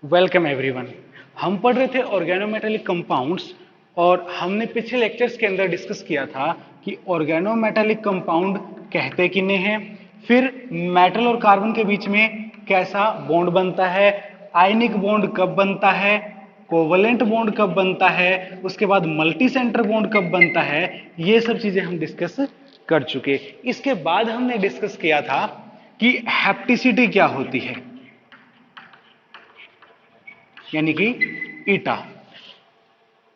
Welcome everyone. हम पढ़ रहे थे ऑर्गेनोमेटेलिक कंपाउंड्स और हमने पिछले लेक्चर्स के अंदर डिस्कस किया था कि ऑर्गेनोमेटेलिक कंपाउंड कहते किन्हें हैं, फिर मेटल और कार्बन के बीच में कैसा बॉन्ड बनता है, आयनिक बॉन्ड कब बनता है, कोवलेंट बॉन्ड कब बनता है, उसके बाद मल्टी सेंटर बॉन्ड कब बनता है, ये सब चीजें हम डिस्कस कर चुके। इसके बाद हमने डिस्कस किया था कि हैप्टिसिटी क्या होती है, यानी कि ईटा।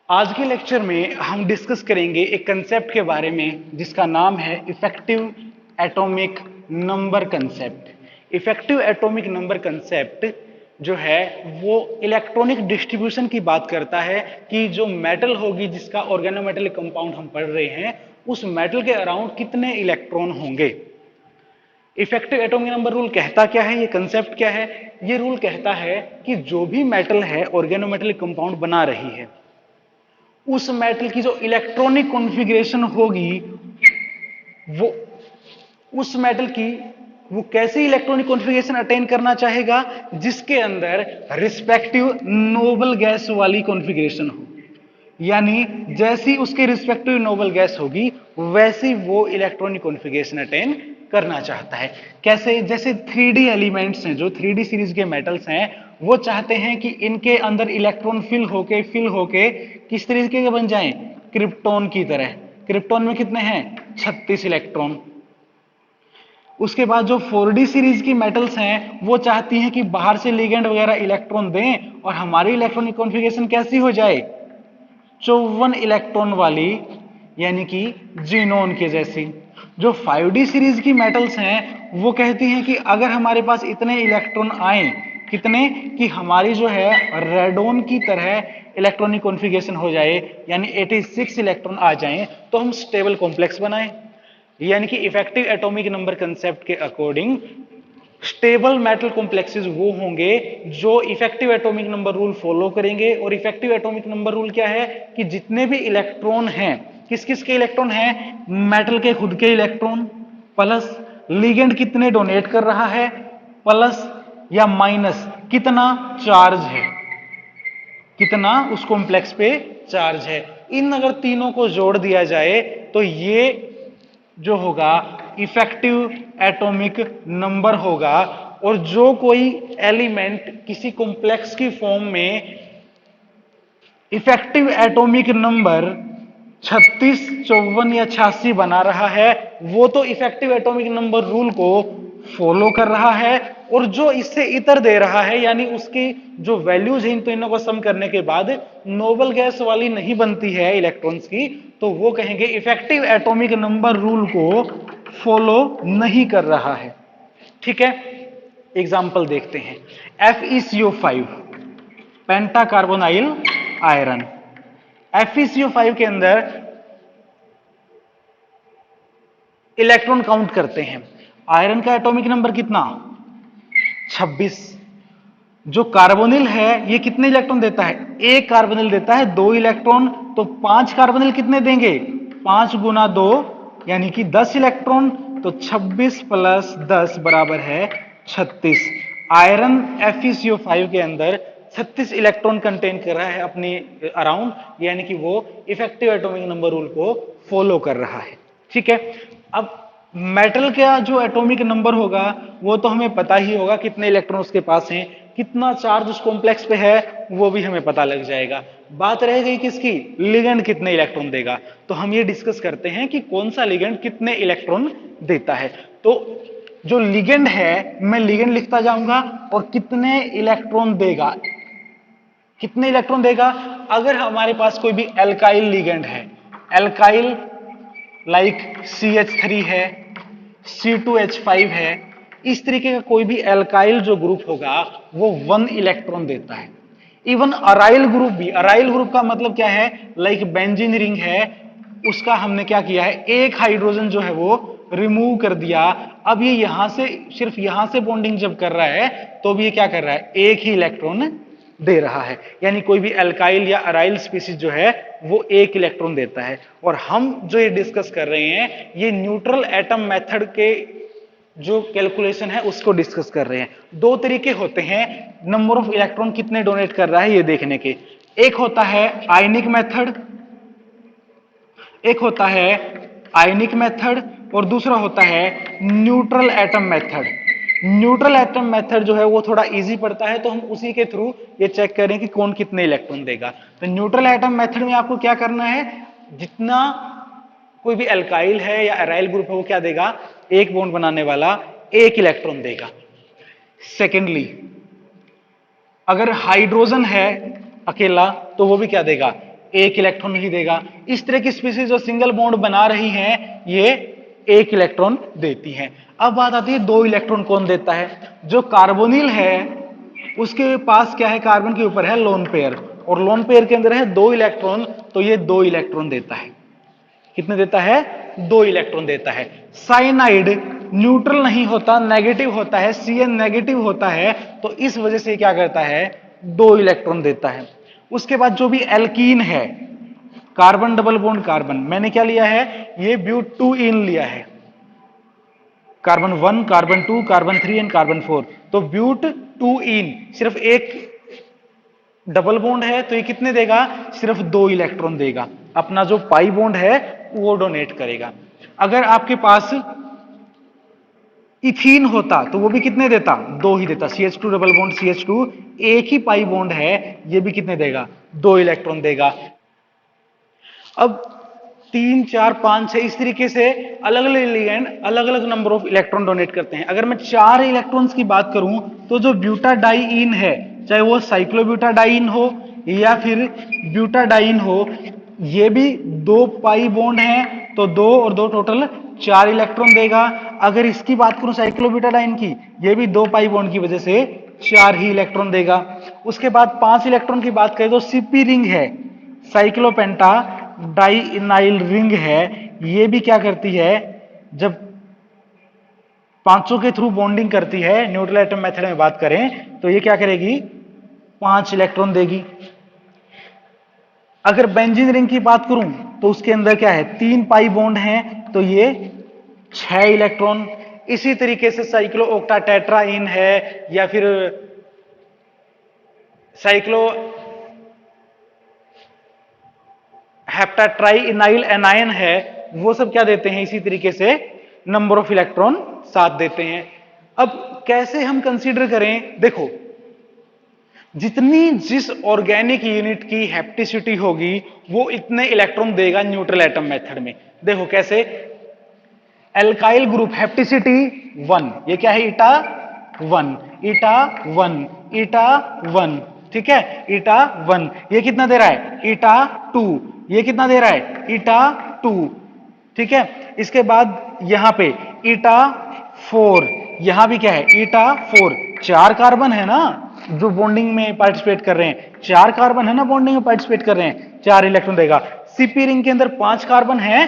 आज के लेक्चर में हम डिस्कस करेंगे एक कंसेप्ट के बारे में जिसका नाम है effective atomic number concept. Effective atomic number concept जो है वो इलेक्ट्रॉनिक डिस्ट्रीब्यूशन की बात करता है कि जो मेटल होगी जिसका ऑर्गेनोमेटेलिक कंपाउंड हम पढ़ रहे हैं उस मेटल के अराउंड कितने इलेक्ट्रॉन होंगे। इफेक्टिव एटॉमिक नंबर रूल कहता क्या है, ये कंसेप्ट क्या है? ये रूल कहता है कि जो भी मेटल है ऑर्गेनोमेटेलिक कंपाउंड बना रही है उस मेटल की जो इलेक्ट्रॉनिक कॉन्फ़िगरेशन होगी वो उस मेटल की वो कैसी इलेक्ट्रॉनिक कॉन्फ़िगरेशन अटेन करना चाहेगा जिसके अंदर रिस्पेक्टिव नोबल गैस वाली कॉन्फ़िगरेशन हो। यानी जैसी उसके रिस्पेक्टिव नोबल गैस होगी वैसी वो इलेक्ट्रॉनिक कॉन्फ़िगरेशन अटेन करना चाहता है। कैसे? जैसे 3D एलिमेंट्स हैं, जो 3D सीरीज के मेटल्स हैं, वो चाहते हैं कि इनके अंदर इलेक्ट्रॉन फिल होके किस तरीके के बन जाएं? क्रिप्टॉन की तरह। क्रिप्टॉन में कितने हैं? 36 इलेक्ट्रॉन। उसके बाद जो 4D सीरीज की मेटल्स हैं वो चाहती हैं कि बाहर से लिगेंड वगैरह इलेक्ट्रॉन दें और हमारी इलेक्ट्रॉनिक कॉन्फ़िगरेशन कैसी हो जाए? 54 इलेक्ट्रॉन वाली, यानी कि जीनोन के जैसी। जो 5D सीरीज की मेटल्स हैं वो कहती हैं कि अगर हमारे पास इतने इलेक्ट्रॉन आए, कितने कि हमारी जो है रेडोन की तरह इलेक्ट्रॉनिक कॉन्फ़िगरेशन हो जाए, यानी 86 इलेक्ट्रॉन आ जाएं, तो हम स्टेबल कॉम्प्लेक्स बनाएं। यानी कि इफेक्टिव एटॉमिक नंबर कंसेप्ट के अकॉर्डिंग स्टेबल मेटल कॉम्प्लेक्सेस वो होंगे जो effective atomic number rule follow करेंगे। और इफेक्टिव एटॉमिक नंबर रूल क्या है कि जितने भी इलेक्ट्रॉन हैं, किस किस के इलेक्ट्रॉन हैं? मेटल के खुद के इलेक्ट्रॉन, प्लस लिगेंड कितने डोनेट कर रहा है, प्लस या माइनस कितना चार्ज है, कितना उस कॉम्प्लेक्स पे चार्ज है। इन अगर तीनों को जोड़ दिया जाए तो ये जो होगा इफेक्टिव एटॉमिक नंबर होगा। और जो कोई एलिमेंट किसी कॉम्प्लेक्स की फॉर्म में इफेक्टिव एटॉमिक नंबर 36, 54 या 86 बना रहा है वो तो इफेक्टिव एटॉमिक नंबर रूल को फॉलो कर रहा है। और जो इससे इतर दे रहा है, यानी उसकी जो वैल्यूज है इन तीनों को सम करने के बाद नोबल गैस वाली नहीं बनती है इलेक्ट्रॉन्स की, तो वो कहेंगे इफेक्टिव एटॉमिक नंबर रूल को फॉलो नहीं कर रहा है। ठीक है, एग्जाम्पल देखते हैं। FeCO5 पेंटा कार्बोनाइल आयरन। FeCO5 के अंदर इलेक्ट्रॉन काउंट करते हैं। आयरन का एटॉमिक नंबर कितना? 26। जो कार्बोनिल है ये कितने इलेक्ट्रॉन देता है? एक कार्बोनिल देता है 2 इलेक्ट्रॉन, तो 5 कार्बोनिल कितने देंगे? 5 गुना 2 यानी कि 10 इलेक्ट्रॉन। तो 26 प्लस 10 बराबर है 36। आयरन FeCO5 के अंदर 36 इलेक्ट्रॉन कंटेन कर रहा है अपनी अराउंड, यानी कि वो इफेक्टिव एटॉमिक नंबर रूल को फॉलो कर रहा है। ठीक है, अब मेटल का जो एटॉमिक नंबर होगा वो तो हमें पता ही होगा, कितने इलेक्ट्रॉन उसके पास हैं, कितना चार्ज उस कॉम्प्लेक्स पे है वो भी हमें पता लग जाएगा। बात रह गई किसकी? लिगेंड कितने इलेक्ट्रॉन देगा। तो हम ये डिस्कस करते हैं कि कौन सा लिगेंड कितने इलेक्ट्रॉन देता है। तो जो लिगेंड है मैं लिगेंड लिखता जाऊंगा और कितने इलेक्ट्रॉन देगा, कितने इलेक्ट्रॉन देगा। अगर हमारे पास कोई भी एल्काइल लिगेंड है, एल्काइल लाइक CH3 है, C2H5 है, इस तरीके का कोई भी एल्काइल जो ग्रुप होगा वो 1 इलेक्ट्रॉन देता है। इवन अराइल ग्रुप भी, अराइल ग्रुप का मतलब क्या है? लाइक बेंजीन रिंग है, उसका हमने क्या किया है? एक हाइड्रोजन जो है वो रिमूव कर दिया। अब ये यहां से, सिर्फ यहां से बॉन्डिंग जब कर रहा है तो भी ये क्या कर रहा है? एक ही इलेक्ट्रॉन दे रहा है। यानी कोई भी अल्काइल या अराइल स्पीसीज जो है वो एक इलेक्ट्रॉन देता है। और हम जो ये डिस्कस कर रहे हैं ये न्यूट्रल एटम मेथड के जो कैलकुलेशन है उसको डिस्कस कर रहे हैं। दो तरीके होते हैं नंबर ऑफ इलेक्ट्रॉन कितने डोनेट कर रहा है ये देखने के। एक होता है आयनिक मेथड, एक होता है आयनिक मेथड, और दूसरा होता है neutral atom method. Neutral atom method जो है वो थोड़ा इजी पड़ता है, तो हम उसी के थ्रू ये चेक करें कि कौन कितने इलेक्ट्रॉन देगा। तो न्यूट्रल एटम मेथड में आपको क्या करना है, जितना कोई भी अल्काइल है या एराइल ग्रुप है वो क्या देगा, एक बॉन्ड बनाने वाला एक इलेक्ट्रॉन देगा। सेकेंडली, अगर हाइड्रोजन है अकेला तो वो भी क्या देगा, एक इलेक्ट्रॉन ही देगा। इस तरह की स्पीसीज जो सिंगल बॉन्ड बना रही हैं ये एक इलेक्ट्रॉन देती हैं। अब बात आती है दो इलेक्ट्रॉन कौन देता है। जो कार्बोनिल है उसके पास क्या है, कार्बन के ऊपर है लोन पेयर, और लोन पेयर के अंदर है दो इलेक्ट्रॉन, तो ये दो इलेक्ट्रॉन देता है। कितने देता है, दो इलेक्ट्रॉन देता है। साइनाइड न्यूट्रल नहीं होता, नेगेटिव होता है, Cn नेगेटिव होता है, तो इस वजह से क्या करता है, दो इलेक्ट्रॉन देता है। उसके बाद जो भी एल्कीन है, कार्बन डबल बॉन्ड कार्बन, मैंने क्या लिया है, ये ब्यूट-2-इन लिया है, carbon 1, carbon 2, carbon 3 and carbon 4। तो ब्यूट-2-इन सिर्फ एक डबल बॉन्ड है, तो ये कितने देगा, सिर्फ दो इलेक्ट्रॉन देगा। अपना जो पाई बॉन्ड है वो डोनेट करेगा। अगर आपके पास इथीन होता तो वो भी कितने देता, दो ही देता। CH2 डबल बॉन्ड CH2 एक ही पाई बॉन्ड है, ये भी कितने देगा, दो इलेक्ट्रॉन देगा। अब 3, 4, 5, 6 इस तरीके से अलग अलग लिगेंड अलग अलग नंबर ऑफ इलेक्ट्रॉन डोनेट करते हैं। अगर मैं 4 इलेक्ट्रॉन्स की बात करूं तो जो ब्यूटाडाइइन है, चाहे वो साइक्लोब्यूटाडाइन हो या फिर ब्यूटाडाइन हो, ये भी दो पाई बॉन्ड है, तो दो और दो टोटल 4 इलेक्ट्रॉन देगा। अगर इसकी बात करूं साइक्लोब्यूटाडाइन की, ये भी दो पाई बॉन्ड की वजह से 4 ही इलेक्ट्रॉन देगा। उसके बाद 5 इलेक्ट्रॉन की बात करें तो सीपी रिंग है, साइक्लोपेंटा डाइइनाइल रिंग है, ये भी क्या करती है, जब पांचों के थ्रू बॉन्डिंग करती है, न्यूट्रल एटम मेथड में बात करें तो ये क्या करेगी, 5 इलेक्ट्रॉन देगी। अगर बेंजीन रिंग की बात करूं तो उसके अंदर क्या है, 3 पाई बॉन्ड हैं, तो ये 6 इलेक्ट्रॉन। इसी तरीके से साइक्लो ऑक्टाटेट्राइन है या फिर साइक्लो हेप्टाट्राइनाइल एनायन है, वो सब क्या देते हैं, इसी तरीके से नंबर ऑफ इलेक्ट्रॉन 7 देते हैं। अब कैसे हम कंसीडर करें, देखो जितनी जिस ऑर्गेनिक यूनिट की हेप्टिसिटी होगी वो इतने इलेक्ट्रॉन देगा न्यूट्रल एटम मेथड में। देखो कैसे, एल्काइल ग्रुप हेप्टिसिटी 1, ये क्या है, ईटा 1, ईटा 1, ईटा 1, ठीक है, ईटा 1, ये कितना दे रहा है, ईटा 2, ये कितना दे रहा है, ईटा 2, ठीक है। इसके बाद यहां पे ईटा 4, यहां भी क्या है, ईटा 4, 4 कार्बन है ना जो बॉन्डिंग में पार्टिसिपेट कर रहे हैं, 4 कार्बन है ना बॉन्डिंग में पार्टिसिपेट कर रहे हैं, 4 इलेक्ट्रॉन देगा। सीपी रिंग के अंदर 5 कार्बन है,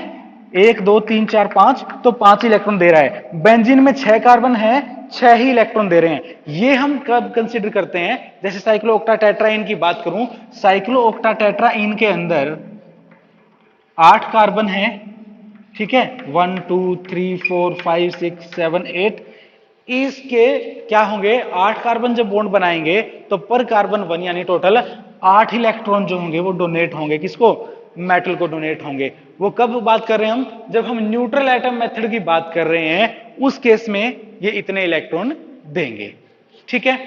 1 2 3 4 5, तो 5 इलेक्ट्रॉन दे रहा है। बेंजीन में 6 कार्बन है, 6 ही इलेक्ट्रॉन दे रहे हैं। ये हम कब कंसीडर करते हैं, जैसे साइक्लो ऑक्टाटेट्राइन की बात करूं, साइक्लो ऑक्टाटेट्राइन के अंदर 8 कार्बन है, ठीक है, 1 2 3 4 5 6 7 8, इसके क्या होंगे, 8 कार्बन जब बॉन्ड बनाएंगे तो पर कार्बन 1 यानी टोटल 8 इलेक्ट्रॉन जो होंगे वो डोनेट होंगे, किसको, मेटल को डोनेट होंगे। वो कब बात कर रहे हैं हम, जब हम न्यूट्रल एटम मेथड की बात कर रहे हैं, उस केस में ये इतने इलेक्ट्रॉन देंगे, ठीक है।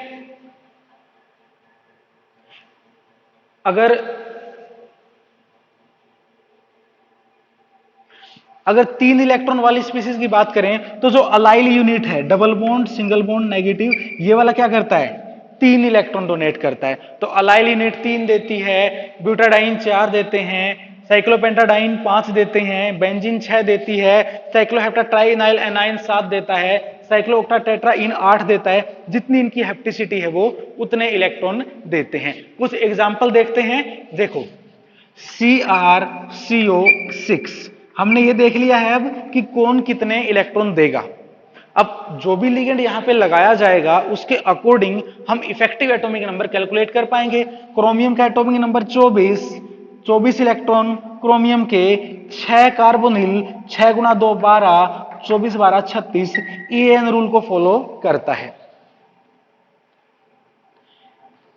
अगर 3 इलेक्ट्रॉन वाली स्पीसीज की बात करें तो जो अलाइल यूनिट है, double bond, single bond, negative, ये वाला क्या करता है, 3 इलेक्ट्रॉन डोनेट करता है। तो अलाइल यूनिट 3 देती है, ब्यूटाडाइन 4 देते हैं, साइक्लोपेंटाडाइन 5 देते हैं, बेंजीन 6 देती है, साइक्लोहेप्टाट्राइनाइल एनाइन 7 देता है, साइक्लोऑक्टाटेट्राइन 8 देता है। जितनी इनकी हेप्टिसिटी है वो उतने इलेक्ट्रॉन देते हैं। कुछ एग्जाम्पल देखते हैं, देखो CrCO6, हमने ये देख लिया है अब कि कौन कितने इलेक्ट्रॉन देगा। अब जो भी लिगेंड यहां पे लगाया जाएगा उसके अकॉर्डिंग हम इफेक्टिव एटॉमिक नंबर कैलकुलेट कर पाएंगे। क्रोमियम का एटॉमिक नंबर 24, 24 इलेक्ट्रॉन क्रोमियम के, 6 कार्बोनिल, 6 गुणा 2 12, 24 12 36 EAN रूल को फॉलो करता है।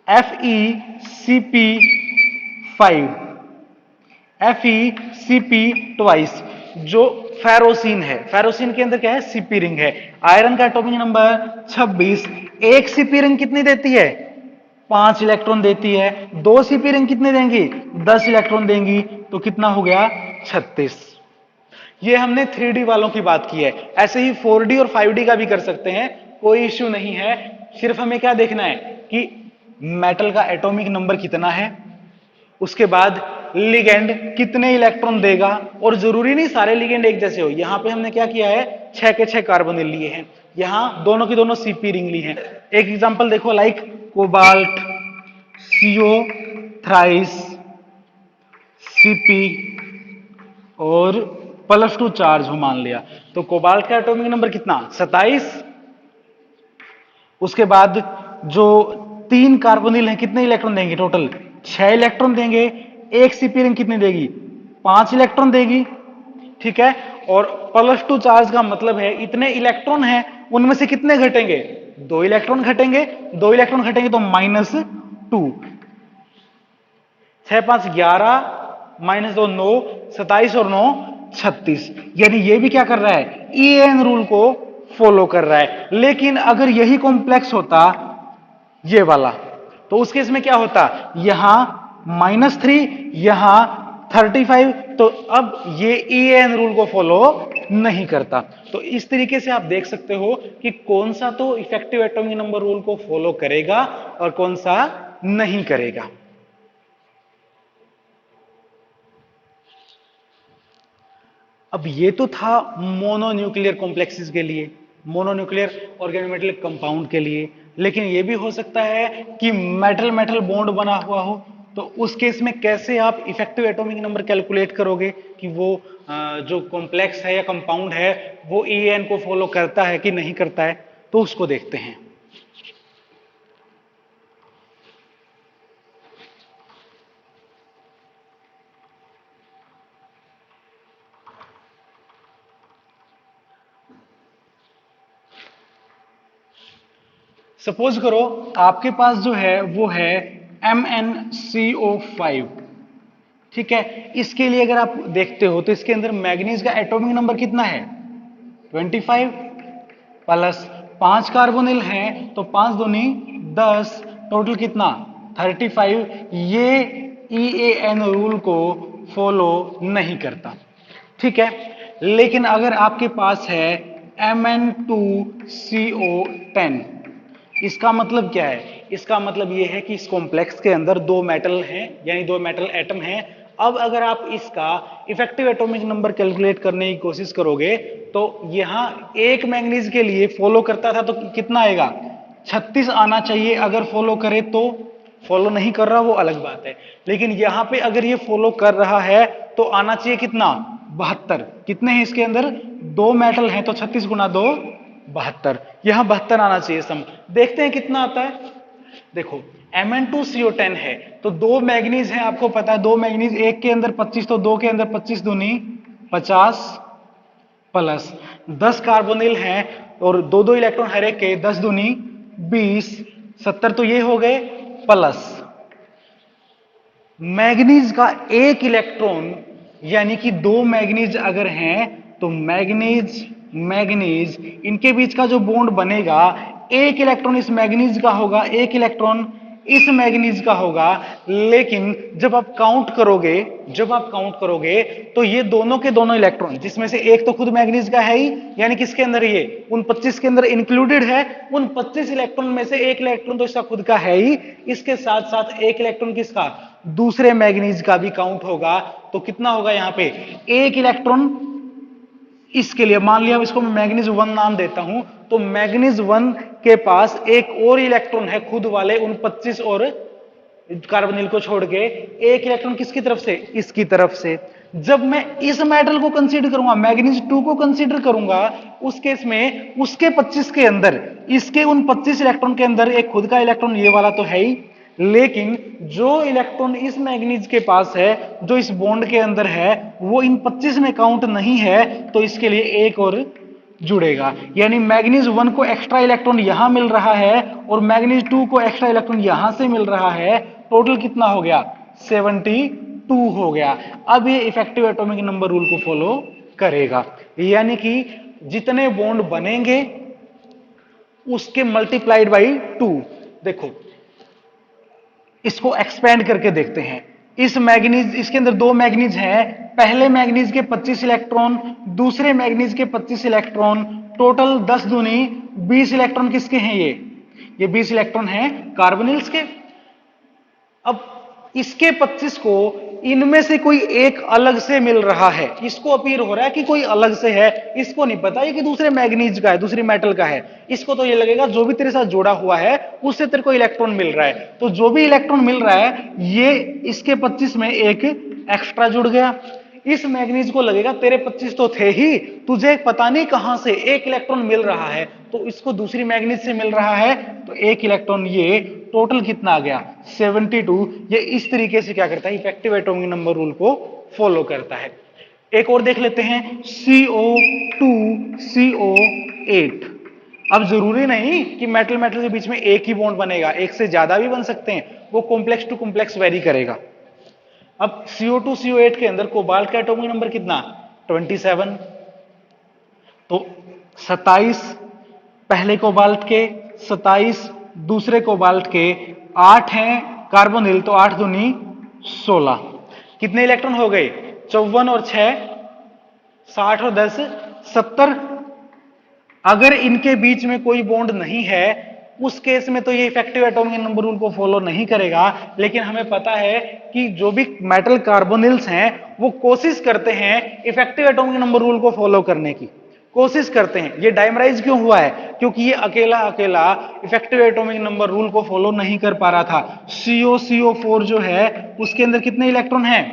FeCp5 FeCp ट्वाइस जो फेरोसिन है, फेरोसिन के अंदर क्या है, सीपी रिंग है, आयरन का एटॉमिक नंबर 26, एक सीपी रिंग कितनी देती है, 5 इलेक्ट्रॉन देती है, दो सीपी रिंग कितने देंगी, 10 इलेक्ट्रॉन देंगी, तो कितना हो गया 36। ये हमने 3D वालों की बात की है, ऐसे ही 4D और 5D का भी कर सकते हैं, कोई इश्यू नहीं है। सिर्फ हमें क्या देखना है कि मेटल का एटॉमिक नंबर कितना है, उसके बाद लिगेंड कितने इलेक्ट्रॉन देगा, और जरूरी नहीं सारे लिगेंड एक जैसे हो। यहां पे हमने क्या किया है, 6 के 6 कार्बोनिल लिए हैं, यहां दोनों की दोनों सीपी रिंग ली हैं। एक एग्जांपल देखो, like cobalt, CO thrice, CP और +2 चार्ज हो मान लिया, तो कोबाल्ट का एटॉमिक नंबर कितना, 27। उसके बाद जो 3 कार्बोनिल है कितने इलेक्ट्रॉन देंगे, टोटल 6 इलेक्ट्रॉन देंगे, एक सीपी रिंग कितनी देगी, 5 इलेक्ट्रॉन देगी, ठीक है। और +2 चार्ज का मतलब है इतने इलेक्ट्रॉन हैं, उनमें से कितने घटेंगे, 2 इलेक्ट्रॉन घटेंगे, 2 इलेक्ट्रॉन घटेंगे तो -2, 6 5 11, -2 9, 27 और 9 36। यानी ये भी क्या कर रहा है, EAN रूल को फॉलो कर रहा है। लेकिन अगर यही कॉम्प्लेक्स होता ये वाला, तो उस केस में क्या होता, यहां -3, यहां 35, तो अब ये EAN रूल को फॉलो नहीं करता। तो इस तरीके से आप देख सकते हो कि कौन सा तो इफेक्टिव एटॉमिक नंबर रूल को फॉलो करेगा और कौन सा नहीं करेगा। अब ये तो था मोनोन्यूक्लियर कॉम्प्लेक्सेस के लिए, मोनोन्यूक्लियर ऑर्गेनोमेटेलिक कंपाउंड के लिए। लेकिन ये भी हो सकता है कि मेटल मेटल बॉन्ड बना हुआ हो, तो उस केस में कैसे आप इफेक्टिव एटॉमिक नंबर कैलकुलेट करोगे कि वो जो कॉम्प्लेक्स है या कंपाउंड है वो EAN को फॉलो करता है कि नहीं करता है, तो उसको देखते हैं। सपोज करो आपके पास जो है वो है MnCO5, ठीक है। इसके लिए अगर आप देखते हो तो इसके अंदर मैग्नीज का एटॉमिक नंबर कितना है, 25, प्लस 5 कार्बोनिल हैं तो 5 दूनी 10, टोटल कितना 35। ये EAN रूल को फॉलो नहीं करता, ठीक है। लेकिन अगर आपके पास है Mn2CO10, इसका मतलब क्या है, इसका मतलब यह है कि इस कॉम्प्लेक्स के अंदर दो मेटल हैं, यानी दो मेटल एटम हैं। अब अगर आप इसका इफेक्टिव एटॉमिक नंबर कैलकुलेट करने की कोशिश करोगे तो यहां एक मैंगनीज के लिए फॉलो करता था तो कितना आएगा, 36 आना चाहिए। अगर फॉलो करे तो, फॉलो नहीं कर रहा वो अलग बात है, लेकिन यहां पे अगर ये फॉलो कर रहा है तो आना चाहिए कितना, 72। कितने हैं इसके अंदर, दो मेटल हैं तो 36 गुना 2 72, यहां 72 आना चाहिए सम। देखते हैं कितना आता है। देखो Mn2CO10 है तो दो मैग्नीज हैं, आपको पता है दो मैग्नीज, एक के अंदर 25 तो दो के अंदर 25 दूनी 50, प्लस 10 कार्बोनिल हैं और दो दो इलेक्ट्रॉन हर एक के, 10 दूनी 20, 70 तो ये हो गए, प्लस मैग्नीज का एक इलेक्ट्रॉन, यानी कि दो मैग्नीज अगर हैं तो मैग्नीज मैग्नीज इनके बीच का जो बॉन्ड बनेगा, एक इलेक्ट्रॉन इस मैग्नीज का होगा, एक इलेक्ट्रॉन इस मैग्नीज का होगा। लेकिन जब आप काउंट करोगे, जब आप काउंट करोगे तो ये दोनों के दोनों इलेक्ट्रॉन, जिसमें से एक तो खुद मैग्नीज का है ही, यानी किसके अंदर, ये उन 25 के अंदर इंक्लूडेड है, उन 25 इलेक्ट्रॉन में से एक इलेक्ट्रॉन तो इसका खुद का है ही, इसके साथ साथ एक इलेक्ट्रॉन किसका, दूसरे मैग्नीज का भी काउंट होगा। तो कितना होगा यहां पे, एक इलेक्ट्रॉन इसके लिए, मान लिया इसको मैं मैग्नीज 1 नाम देता हूं, तो मैग्नीज 1 के पास एक और इलेक्ट्रॉन है खुद वाले उन 25 और कार्बोनिल को छोड़ के, एक इलेक्ट्रॉन किसकी तरफ से, इसकी तरफ से। जब मैं इस मेटल को कंसीडर करूंगा, मैग्नीज 2 को कंसीडर करूंगा, उस केस में उसके 25 के अंदर, इसके उन 25 इलेक्ट्रॉन के अंदर एक खुद का इलेक्ट्रॉन ये वाला तो है ही, लेकिन जो इलेक्ट्रॉन इस मैग्नीज के पास है, जो इस बॉन्ड के अंदर है, वो इन 25 में काउंट नहीं है, तो इसके लिए एक और जुड़ेगा। यानी मैग्नीज 1 को एक्स्ट्रा इलेक्ट्रॉन यहां मिल रहा है और मैग्नीज 2 को एक्स्ट्रा इलेक्ट्रॉन यहां से मिल रहा है। टोटल कितना हो गया? 72 हो गया। अब ये इफेक्टिव एटॉमिक नंबर रूल को फॉलो करेगा, यानी कि जितने बॉन्ड बनेंगे उसके मल्टीप्लाइड बाई 2। देखो इसको एक्सपेंड करके देखते हैं। इस मैग्नीज, इसके अंदर दो मैग्नीज हैं, पहले मैग्नीज के 25 इलेक्ट्रॉन, दूसरे मैग्नीज के 25 इलेक्ट्रॉन, टोटल 10 दूनी 20 इलेक्ट्रॉन किसके हैं? ये 20 इलेक्ट्रॉन हैं कार्बोनिल्स के। अब इसके 25 को इनमें से कोई एक अलग से मिल रहा है, इसको अपीयर हो रहा है कि कोई अलग से है, इसको नहीं पता ये कि दूसरे मैग्नीज का है, दूसरी मेटल का है। इसको तो ये लगेगा जो भी तेरे साथ जुड़ा हुआ है उससे तेरे को इलेक्ट्रॉन मिल रहा है। तो जो भी इलेक्ट्रॉन मिल रहा है ये इसके 25 में एक एक्स्ट्रा जुड़ गया। इस मैग्नीज को लगेगा तेरे 25 तो थे ही, तुझे पता नहीं कहां से एक इलेक्ट्रॉन मिल रहा है, तो इसको दूसरी मैग्नीज से मिल रहा है, तो एक इलेक्ट्रॉन, ये टोटल कितना आ गया? 72। ये इस तरीके से क्या करता है? इफेक्टिव एटॉमिक नंबर रूल को फॉलो करता है। एक और देख लेते हैं, CO2 CO8। अब जरूरी नहीं कि मेटल मेटल के बीच में एक ही बॉन्ड बनेगा, एक से ज्यादा भी बन सकते हैं, वो कॉम्प्लेक्स टू कॉम्प्लेक्स वेरी करेगा। अब CO2 CO8 के अंदर कोबाल्ट का एटॉमिक नंबर कितना? 27। तो 27 पहले कोबाल्ट के, 27 दूसरे कोबाल्ट के, 8 हैं कार्बोनिल, तो 8 दूनी 16। कितने इलेक्ट्रॉन हो गए? 54 और 6 60 और 10 70। अगर इनके बीच में कोई बॉन्ड नहीं है उस केस में तो ये इफेक्टिव एटॉमिक नंबर रूल को फॉलो नहीं करेगा। लेकिन हमें पता है कि जो भी मेटल कार्बोनिल्स हैं वो कोशिश करते हैं इफेक्टिव एटॉमिक नंबर रूल को फॉलो करने की कोशिश करते हैं। ये डायमराइज क्यों हुआ है? क्योंकि ये अकेला अकेला इफेक्टिव एटॉमिक नंबर रूल को फॉलो नहीं कर पा रहा था। CO4 जो है उसके अंदर कितने इलेक्ट्रॉन हैं?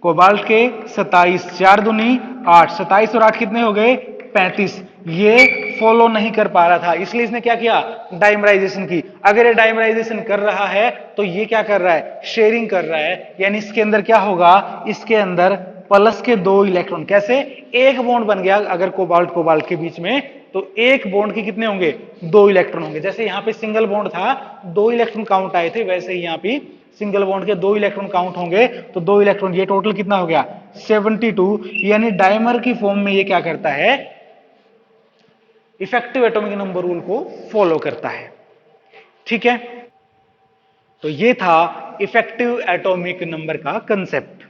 कोबाल्ट के 27, 4 दूनी 8, 27 और 8 कितने हो गए? 35। ये फॉलो नहीं कर पा रहा था, इसलिए इसने क्या किया? डाइमराइजेशन की। अगर ये डाइमराइजेशन कर रहा है तो ये क्या कर रहा है? शेयरिंग कर रहा है। यानी इसके अंदर क्या होगा? इसके अंदर प्लस के 2 इलेक्ट्रॉन। कैसे? एक बॉन्ड बन गया अगर कोबाल्ट कोबाल्ट के बीच में, तो एक बॉन्ड के कितने होंगे? 2 इलेक्ट्रॉन होंगे। जैसे यहां पे सिंगल बॉन्ड था 2 इलेक्ट्रॉन काउंट आए थे, वैसे ही यहां पे सिंगल बॉन्ड के 2 इलेक्ट्रॉन काउंट होंगे। तो 2 इलेक्ट्रॉन, ये टोटल कितना हो गया? 72। यानी डायमर की फॉर्म में ये क्या करता है? इफेक्टिव एटॉमिक नंबर रूल को फॉलो करता है। ठीक है, तो ये था इफेक्टिव एटॉमिक नंबर का कंसेप्ट।